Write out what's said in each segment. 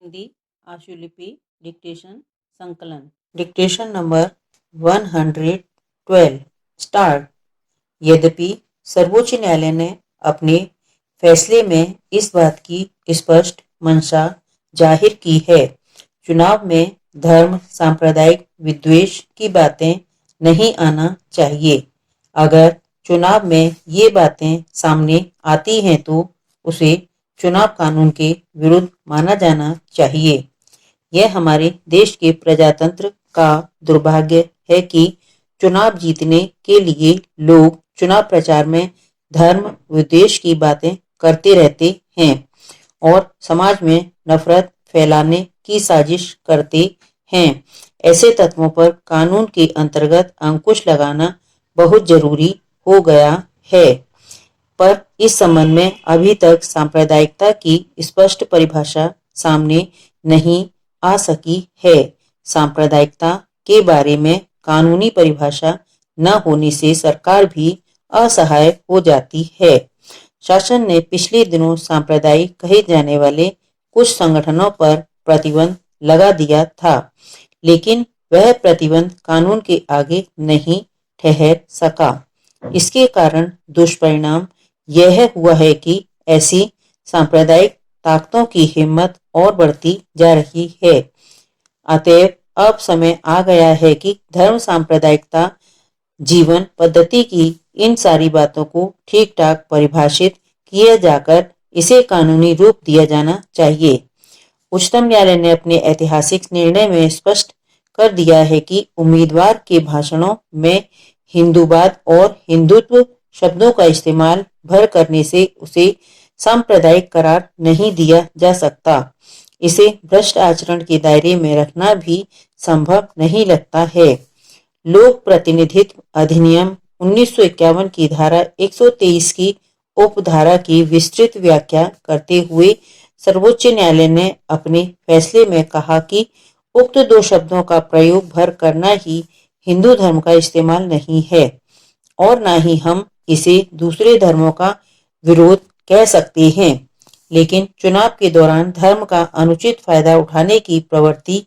Hindi आशुलिपि dictation संकलन dictation number 112 start. यद्यपि सर्वोच्च न्यायालय ने अपने फैसले में इस बात की स्पष्ट मंशा जाहिर की है, चुनाव में धर्म सांप्रदायिक विद्वेष की बातें नहीं आना चाहिए। अगर चुनाव में ये बातें सामने आती हैं तो उसे चुनाव कानून के विरुद्ध माना जाना चाहिए। यह हमारे देश के प्रजातंत्र का दुर्भाग्य है कि चुनाव जीतने के लिए लोग चुनाव प्रचार में धर्म विद्वेष की बातें करते रहते हैं और समाज में नफरत फैलाने की साजिश करते हैं। ऐसे तत्वों पर कानून के अंतर्गत अंकुश लगाना बहुत जरूरी हो गया है, पर इस संबंध में अभी तक सांप्रदायिकता की स्पष्ट परिभाषा सामने नहीं आ सकी है। सांप्रदायिकता के बारे में कानूनी परिभाषा न होने से सरकार भी असहाय हो जाती है। शासन ने पिछले दिनों सांप्रदायिक कहे जाने वाले कुछ संगठनों पर प्रतिबंध लगा दिया था, लेकिन वह प्रतिबंध कानून के आगे नहीं ठहर सका। इसके कारण दुष्परिणाम यह हुआ है कि ऐसी सांप्रदायिक ताकतों की हिम्मत और बढ़ती जा रही है। अतएव अब समय आ गया है कि धर्म सांप्रदायिकता जीवन पद्धति की इन सारी बातों को ठीक ठाक परिभाषित किया जाकर इसे कानूनी रूप दिया जाना चाहिए। उच्चतम न्यायालय ने अपने ऐतिहासिक निर्णय में स्पष्ट कर दिया है कि उम्मीदवार के भाषणों में हिंदूवाद और हिंदुत्व शब्दों का इस्तेमाल भर करने से उसे सांप्रदायिक करार नहीं दिया जा सकता। इसे भ्रष्ट आचरण के दायरे में रखना भी संभव नहीं लगता है। लोक प्रतिनिधित्व अधिनियम 1951 की धारा 123 की उपधारा की विस्तृत व्याख्या करते हुए सर्वोच्च न्यायालय ने अपने फैसले में कहा कि उक्त दो शब्दों का प्रयोग भर करना ही हिंदू धर्म का इस्तेमाल नहीं है और न ही हम इसे दूसरे धर्मों का विरोध कह सकते हैं। लेकिन चुनाव के दौरान धर्म का अनुचित फायदा उठाने की प्रवृत्ति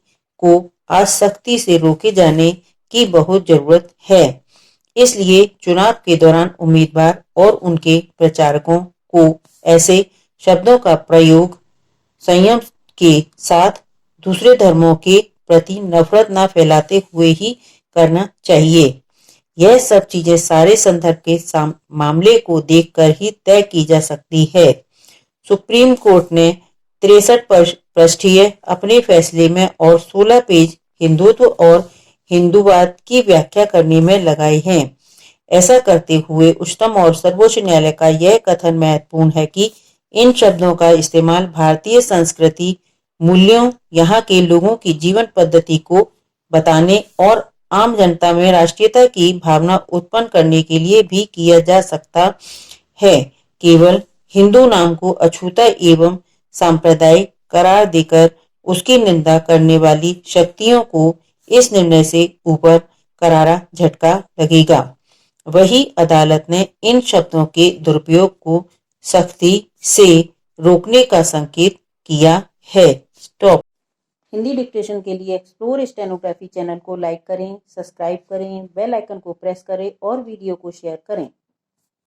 को आज सख्ती से रोके जाने की बहुत जरूरत है। इसलिए चुनाव के दौरान उम्मीदवार और उनके प्रचारकों को ऐसे शब्दों का प्रयोग संयम के साथ दूसरे धर्मों के प्रति नफरत न फैलाते हुए ही करना चाहिए। यह सब चीजें सारे संदर्भ के मामले को देखकर ही तय की जा सकती है। सुप्रीम कोर्ट ने 63 पृष्ठीय अपने फैसले में और 16 पेज हिंदुत्व और हिंदूवाद की व्याख्या करने में लगाए हैं। ऐसा करते हुए उच्चतम और सर्वोच्च न्यायालय का यह कथन महत्वपूर्ण है कि इन शब्दों का इस्तेमाल भारतीय संस्कृति, मूल्यों, यहाँ के लोगों की जीवन पद्धति को बताने और आम जनता में राष्ट्रीयता की भावना उत्पन्न करने के लिए भी किया जा सकता है। केवल हिंदू नाम को अछूता एवं सांप्रदायिक करार देकर उसकी निंदा करने वाली शक्तियों को इस निर्णय से ऊपर करारा झटका लगेगा। वही अदालत ने इन शब्दों के दुरुपयोग को सख्ती से रोकने का संकेत किया है। स्टॉप। हिंदी डिक्टेशन के लिए एक्सप्लोर स्टेनोग्राफी चैनल को लाइक करें, सब्सक्राइब करें, बेल आइकन को प्रेस करें और वीडियो को शेयर करें।